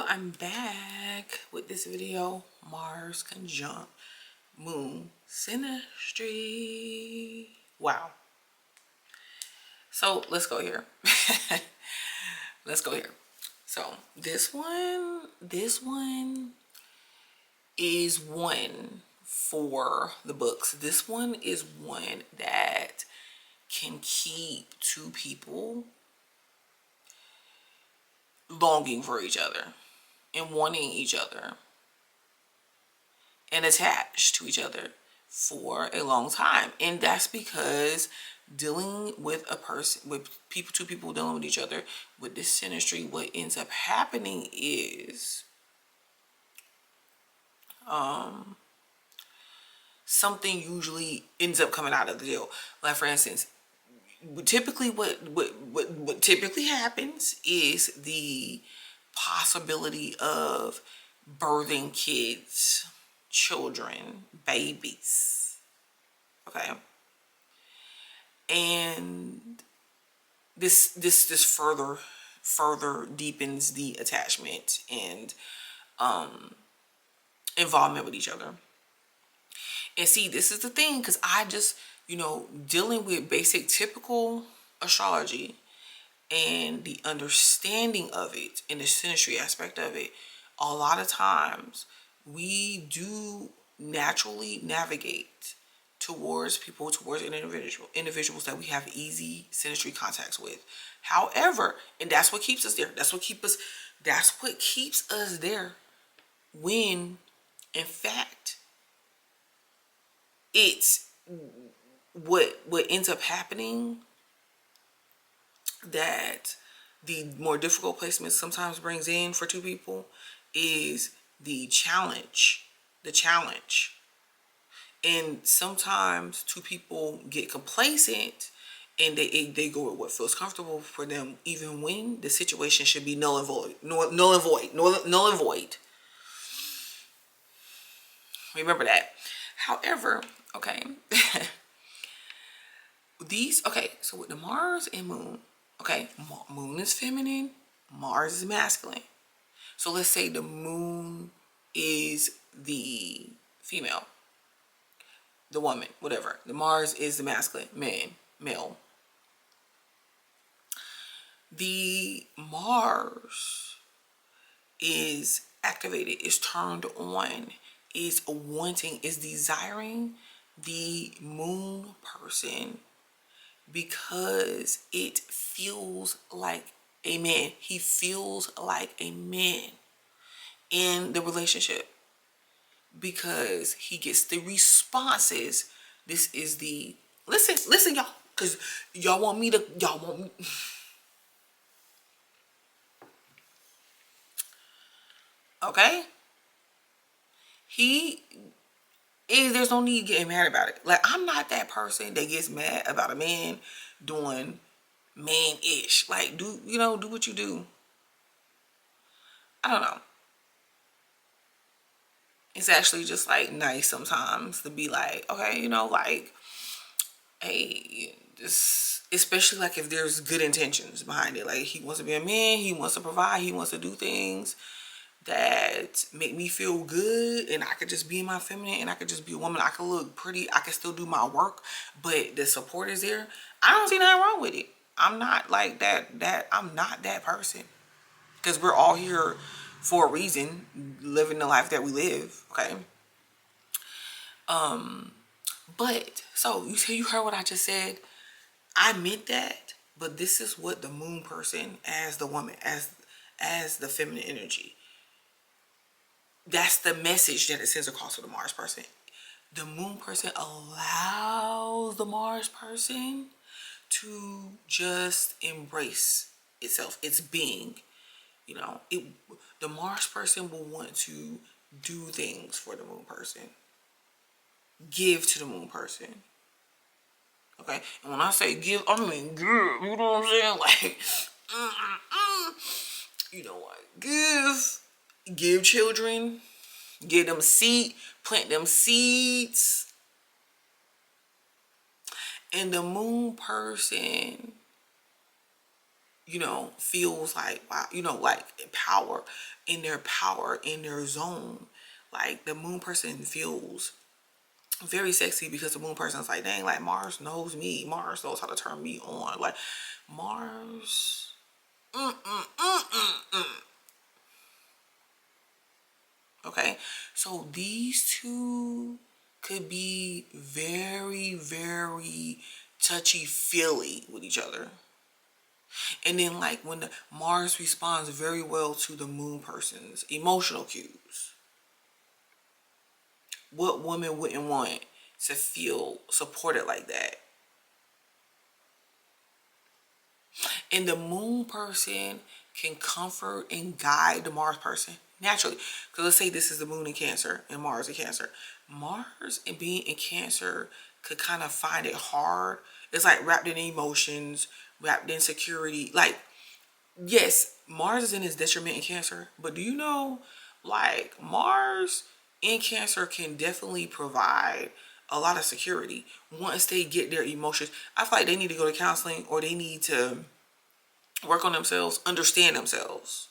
I'm back with this video. Mars conjunct Moon Synastry. Wow. So let's go here. Let's go here. So this one is one for the books. This one is one that can keep two people longing for each other and wanting each other and attached to each other for a long time. And that's because dealing with a person, with two people dealing with each other with this synastry, what ends up happening is something usually ends up coming out of the deal. Like, for instance, typically what typically happens is the possibility of birthing kids, children, babies. Okay. And this further deepens the attachment and involvement with each other. And see, this is the thing, because I just, dealing with basic typical astrology and the understanding of it and the synastry aspect of it, a lot of times we do naturally navigate towards individuals that we have easy synastry contacts with. However, and that's what keeps us there. That's what keeps us there when, in fact, it's what ends up happening, that the more difficult placements sometimes brings in for two people is the challenge. And sometimes two people get complacent and they go with what feels comfortable for them, even when the situation should be null and void. Remember that. However, okay. So with the Mars and Moon, okay, Moon is feminine, Mars is masculine. So let's say the Moon is the female, the woman, whatever. The Mars is the masculine, male. The Mars is activated, is turned on, is wanting, is desiring the Moon person because it feels like a man. He feels like a man in the relationship because he gets the responses. This is the listen y'all, because y'all want me. Okay, there's no need getting mad about it. Like, I'm not that person that gets mad about a man doing man-ish. Like, do what you do. I don't know. It's actually just like nice sometimes to be like, okay, like, hey, just, especially like if there's good intentions behind it. Like, he wants to be a man, he wants to provide, he wants to do things that make me feel good, and I could just be in my feminine, and I could just be a woman. I could look pretty, I could still do my work, but the support is there. I don't see nothing wrong with it. I'm not like that I'm not that person, because we're all here for a reason, living the life that we live. Okay. But so you heard what I just said. I meant that, but this is what the Moon person, as the woman, as the feminine energy, that's the message that it sends across to the Mars person. The Moon person allows the Mars person to just embrace itself, its being. The Mars person will want to do things for the Moon person, give to the Moon person. Okay, and when I say give, I mean give. You know what I'm saying? Like, give children, give them seed, plant them seeds. And the Moon person you know, feels like, wow, you know, like power, in their zone. Like the moon person feels very sexy because the moon person is like, dang, like Mars knows me. Mars knows how to turn me on. Like Mars. Okay, so these two could be very, very touchy feely with each other. And then like when the Mars responds very well to the moon person's emotional cues. What woman wouldn't want to feel supported like that? And the moon person can comfort and guide the Mars person naturally. Because let's say this is the moon in Cancer and Mars in Cancer. Mars and being in Cancer could kind of find it hard. It's like wrapped in emotions, wrapped in security. Like, yes, Mars is in his detriment in Cancer, but do you know, like, Mars in Cancer can definitely provide a lot of security once they get their emotions. I feel like they need to go to counseling, or they need to work on themselves, understand themselves,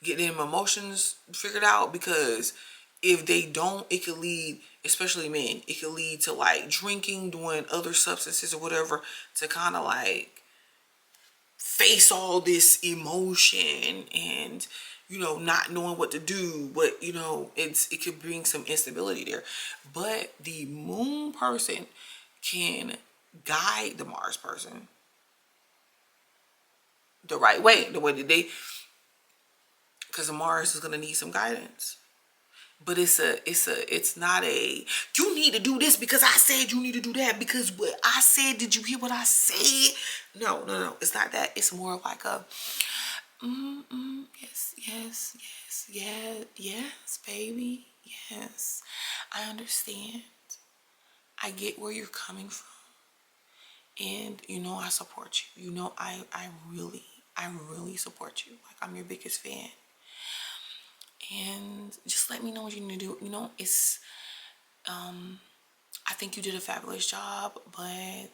get them emotions figured out, because if they don't, it could lead, especially men, it could lead to like drinking, doing other substances or whatever, to kind of like face all this emotion and, you know, not knowing what to do. But you know, it could bring some instability there. But the moon person can guide the Mars person the right way, the way that they, because Mars is going to need some guidance. But it's not a, you need to do this because I said you need to do that because what I said, did you hear what I said? No, it's not that. It's more of like a yes, baby, yes, I understand, I get where you're coming from, and you know I support you, you know I really support you, like I'm your biggest fan. And just let me know what you need to do. You know, it's I think you did a fabulous job, but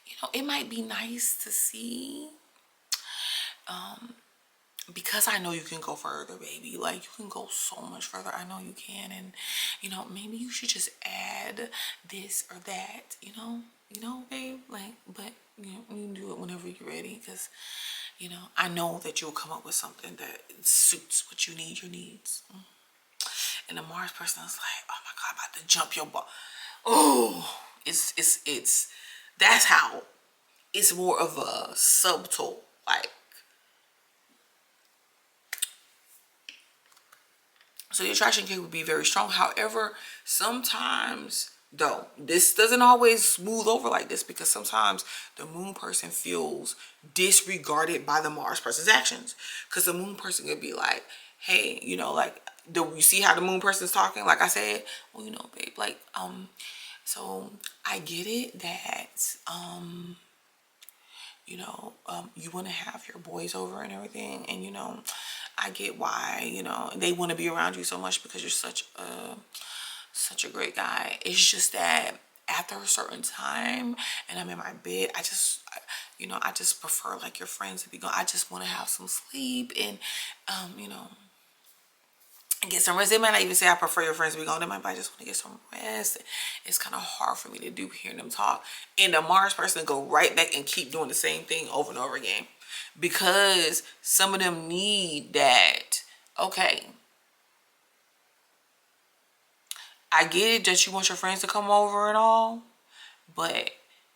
you know, it might be nice to see, because I know you can go further, baby. Like you can go so much further. I know you can. And you know, maybe you should just add this or that, you know, babe. Like, but you know, you can do it whenever you're ready, because you know, I know that you'll come up with something that suits what you need, your needs. And the Mars person is like, oh my God, I'm about to jump your ball. Oh, it's that's how it's more of a subtle, like, so the attraction can be very strong. However, sometimes though, this doesn't always smooth over like this, because sometimes the moon person feels disregarded by the Mars person's actions. Because the moon person could be like, hey, you know, like, you see how the moon person's talking? Like I said, well, you know, babe, like, so I get it that, you know, you want to have your boys over and everything, and you know, I get why, you know, they want to be around you so much because you're such a great guy. It's just that after a certain time and I'm in my bed, you know, I just prefer like your friends to be gone. I just want to have some sleep and you know, get some rest. They might not even say I prefer your friends to be gone. They might be, I just want to get some rest. It's kind of hard for me to do hearing them talk. And the Mars person go right back and keep doing the same thing over and over again, because some of them need that. Okay, I get it that you want your friends to come over and all, but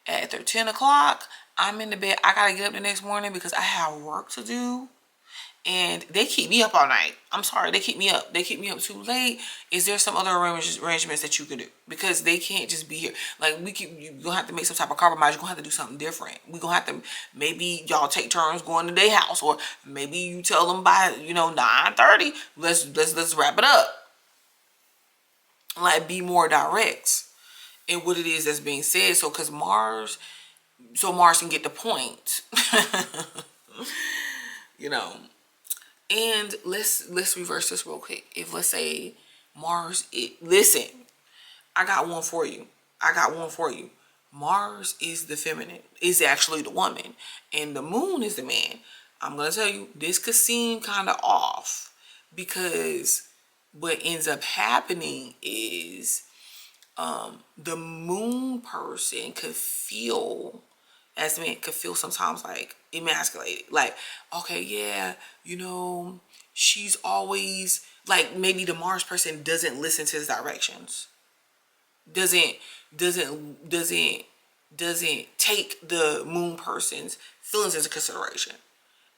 after 10 o'clock, I'm in the bed. I gotta get up the next morning because I have work to do. And they keep me up all night. I'm sorry, they keep me up. They keep me up too late. Is there some other arrangements that you can do? Because they can't just be here. Like, you're gonna have to make some type of compromise. You're gonna have to do something different. We're gonna have to, maybe y'all take turns going to their house, or maybe you tell them by, you know, 9:30, let's wrap it up. Like, be more direct in what it is that's being said. So Mars can get the point. You know. And let's reverse this real quick. If, let's say, Mars, listen, I got one for you. Mars is the feminine, is actually the woman, and the moon is the man. I'm gonna tell you, this could seem kind of off because what ends up happening is the moon person could feel, as men could feel sometimes like emasculated. Like, okay, yeah, you know, she's always like, maybe the Mars person doesn't listen to his directions, doesn't doesn't doesn't doesn't take the moon person's feelings into consideration.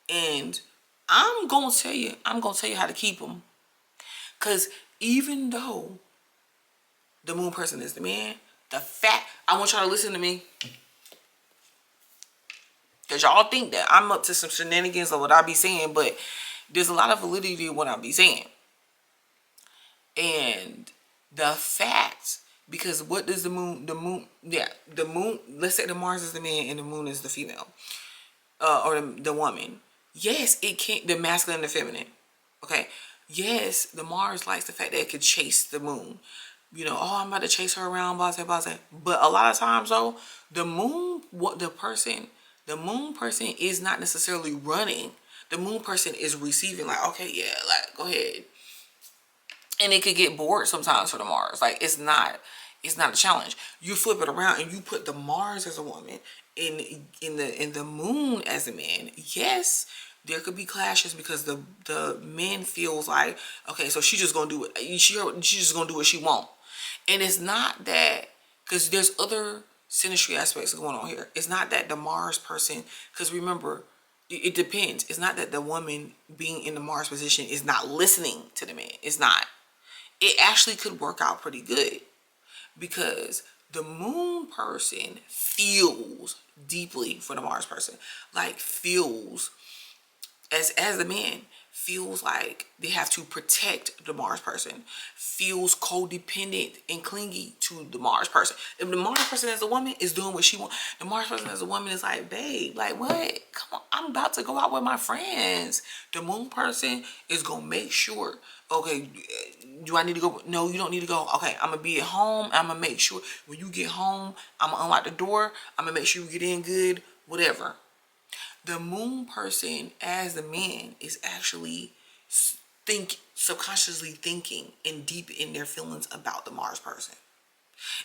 And I'm gonna tell you how to keep them, because even though the moon person is the man, the fact, I want y'all to listen to me, because y'all think that I'm up to some shenanigans of what I be saying, but there's a lot of validity in what I be saying. And the fact, because what does the moon, let's say the Mars is the man and the moon is the female, or the woman. Yes, it can't, the masculine and the feminine. Okay. Yes, the Mars likes the fact that it could chase the moon. You know, oh, I'm about to chase her around, blah, blah, blah, blah. But a lot of times though, the moon, the moon person is not necessarily running. The moon person is receiving, like, okay, yeah, like, go ahead. And it could get bored sometimes for the Mars. Like, it's not a challenge. You flip it around and you put the Mars as a woman in the moon as a man. Yes, there could be clashes because the man feels like, okay, so she's just gonna do it. She's just gonna do what she want. And it's not that, because there's other synastry aspects going on here. It's not that the Mars person, because remember, it depends. It's not that the woman being in the Mars position is not listening to the man. It's not. It actually could work out pretty good, because the moon person feels deeply for the Mars person, like feels, as the man, feels like they have to protect the Mars person, feels codependent and clingy to the Mars person. If the Mars person as a woman is doing what she wants, the Mars person as a woman is like, babe, like, what? Come on, I'm about to go out with my friends. The moon person is gonna make sure, okay, do I need to go? No, you don't need to go. Okay, I'm gonna be at home. I'm gonna make sure when you get home, I'm gonna unlock the door. I'm gonna make sure you get in good, whatever. The moon person as the man is actually subconsciously thinking and deep in their feelings about the Mars person.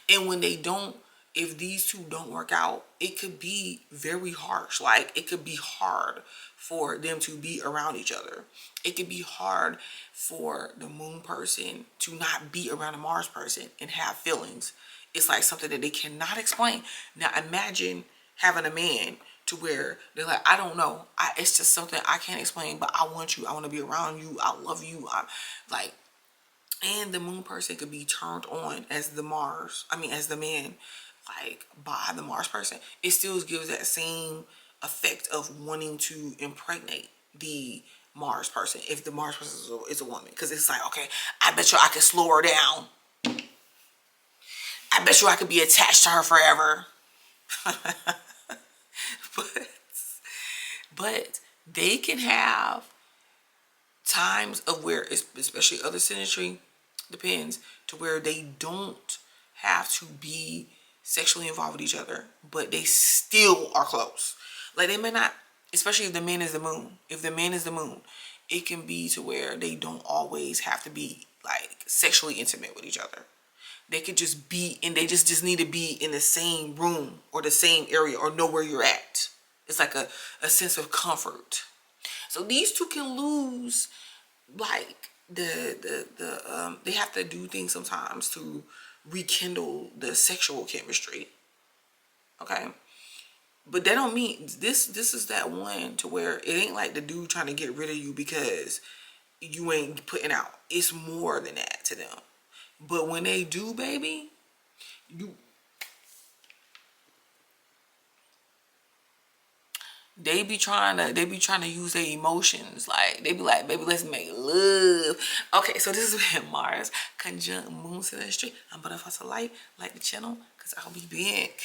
And when they don't, if these two don't work out, it could be very harsh. Like, it could be hard for them to be around each other. It could be hard for the moon person to not be around the Mars person and have feelings. It's like something that they cannot explain. Now imagine having a man to where they're like, I don't know, it's just something I can't explain, but I want you, I want to be around you, I love you, I'm like. And the moon person could be turned on as the as the man, like, by the Mars person. It still gives that same effect of wanting to impregnate the Mars person if the Mars person is a woman, because it's like, okay, I bet you I could slow her down, I bet you I could be attached to her forever. but they can have times of where, especially other synastry, depends, to where they don't have to be sexually involved with each other, but they still are close. Like, they may not, especially if the man is the moon. If the man is the moon, it can be to where they don't always have to be like sexually intimate with each other. They could just be, and they just need to be in the same room or the same area or know where you're at. It's like a sense of comfort. So these two can lose, like, they have to do things sometimes to rekindle the sexual chemistry. Okay. But that don't mean this is that one to where it ain't like the dude trying to get rid of you because you ain't putting out. It's more than that to them. But when they do, baby, they be trying to use their emotions. Like, they be like, baby, let's make love. Okay, so this is been Mars conjunct moon synastry. I'm Butterfly to Light. Like the channel, because I'll be back.